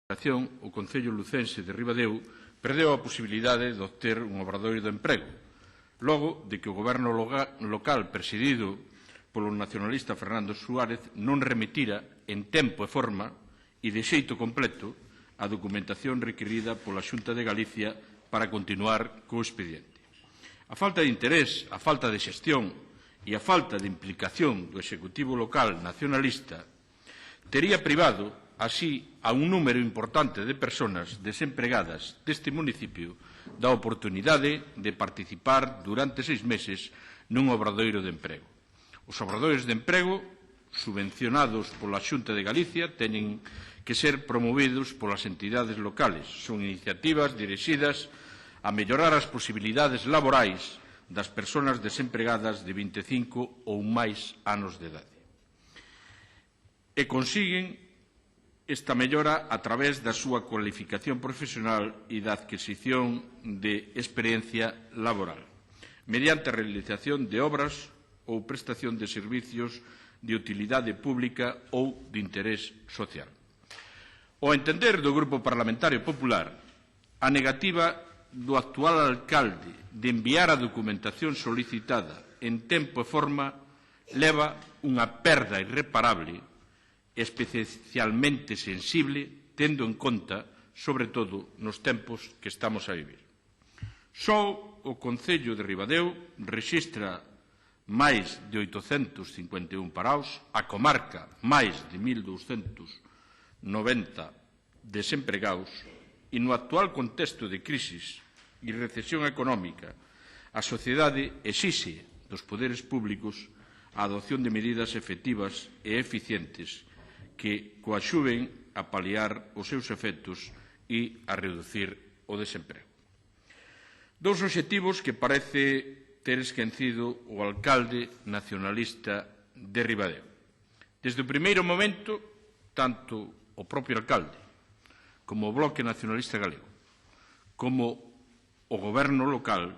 o Concello lucense de Ribadeo perdeu a posibilidade de obter un obradoiro de emprego, logo de que o goberno local presidido polo nacionalista Fernando Suárez non remitira en tempo e forma e de xeito completo a documentación requerida pola Xunta de Galicia para continuar co expediente. A falta de interés, a falta de xestión e a falta de implicación do Executivo local nacionalista tería privado así a un número importante de persoas desempregadas deste municipio da oportunidade de participar durante 6 meses nun obradoiro de emprego. Os obradoiros de emprego subvencionados pola Xunta de Galicia teñen que ser promovidos polas entidades locales. Son iniciativas dirixidas a mellorar as posibilidades laborais das persoas desempregadas de 25 ou máis anos de idade. E consiguen esta mellora a través da súa cualificación profesional e da adquisición de experiencia laboral, mediante a realización de obras ou prestación de servicios de utilidade pública ou de interés social. O entender do Grupo Parlamentario Popular, a negativa do actual alcalde de enviar a documentación solicitada en tempo e forma leva unha perda irreparable especialmente sensible, tendo en conta, sobre todo, nos tempos que estamos a vivir. Só o Concello de Ribadeo rexistra máis de 851 parados, a comarca máis de 1.290 desempregados, e no actual contexto de crisis e recesión económica, a sociedade exixe dos poderes públicos a adopción de medidas efectivas e eficientes que coaxuven a paliar os seus efectos e a reducir o desemprego. Dous obxectivos que parece ter esquecido o alcalde nacionalista de Ribadeo. Desde o primeiro momento, tanto o propio alcalde como o Bloque Nacionalista Galego como o goberno local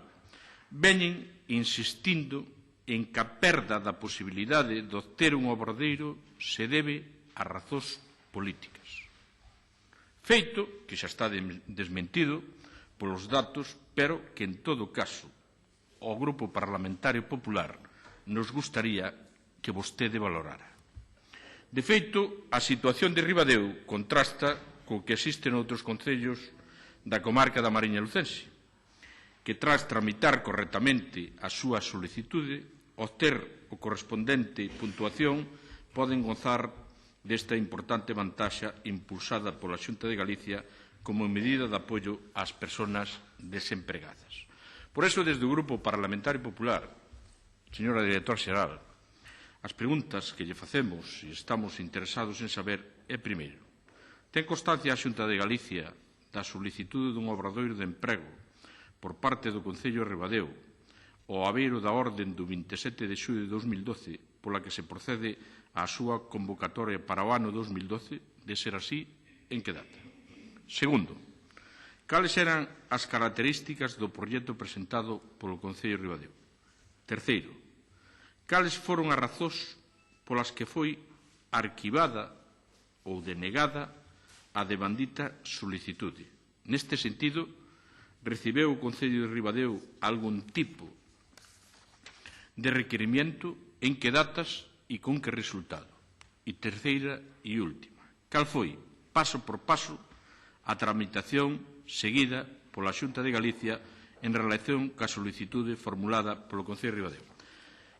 veñen insistindo en que a perda da posibilidade de obter un obradoiro se debe a razóns políticas. Feito que xa está desmentido polos datos, pero que, en todo caso, ao Grupo Parlamentario Popular nos gustaría que vostede valorara. De feito, a situación de Ribadeo contrasta co que existe noutros concellos da comarca da Mariña Lucense, que tras tramitar correctamente a súa solicitude, obter o correspondente puntuación, poden gozar desta importante vantaxa impulsada pola Xunta de Galicia como medida de apoio ás persoas desempregadas. Por iso, desde o Grupo Parlamentario Popular, señora Directora Xeral, as preguntas que lle facemos e estamos interesados en saber é, primeiro, ten constancia a Xunta de Galicia da solicitude dun obradoiro de emprego por parte do Concello de Ribadeo ao abeiro da orde do 27 de xullo de 2012 pola que se procede á súa convocatoria para o ano 2012, de ser así, en que data? Segundo, cales eran as características do proxecto presentado polo Concello de Ribadeo? Terceiro, cales foron as razóns polas que foi arquivada ou denegada a devandita solicitude? Neste sentido, recibeu o Concello de Ribadeo algún tipo de requerimento, en que datas e con que resultado? E terceira e última, cal foi, paso por paso, a tramitación seguida pola Xunta de Galicia en relación ca solicitude formulada polo Concello de Ribadeo?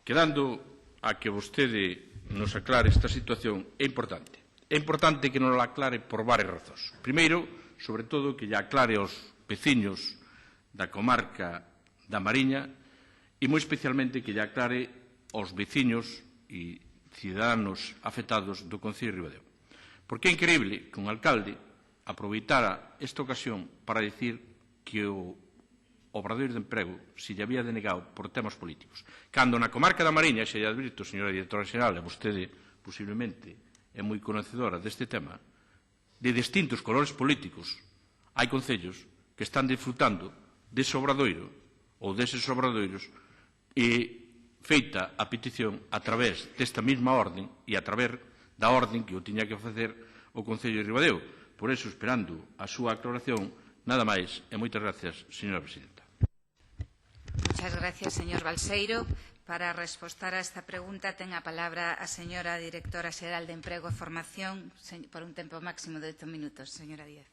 Quedando a que vostede nos aclare esta situación, é importante. É importante que nos la aclare por varias razóns. Primeiro, sobre todo, que lle aclare aos veciños da comarca da Mariña e, moi especialmente, que lle aclare aos veciños e ciudadanos afectados do Concello de Ribadeo. Porque é increíble que un alcalde aproveitara esta ocasión para dicir que o obradoiro de emprego se lle había denegado por temas políticos. Cando na comarca da Mariña, xa lle advirto, señora Directora Xeral, e vostede posiblemente é moi conocedora deste tema, de distintos colores políticos, hai concellos que están disfrutando dese obradoiro ou deses obradoiros e feita a petición a través desta mesma orden e a través da orden que o tiña que facer o Concello de Ribadeo. Por eso, esperando a súa aclaración, nada máis e moitas gracias, señora presidenta. Muchas gracias, señor Balseiro. Para responder a esta pregunta, ten a palabra a señora directora xeral de Emprego e Formación por un tempo máximo de 8 minutos. Señora Díaz.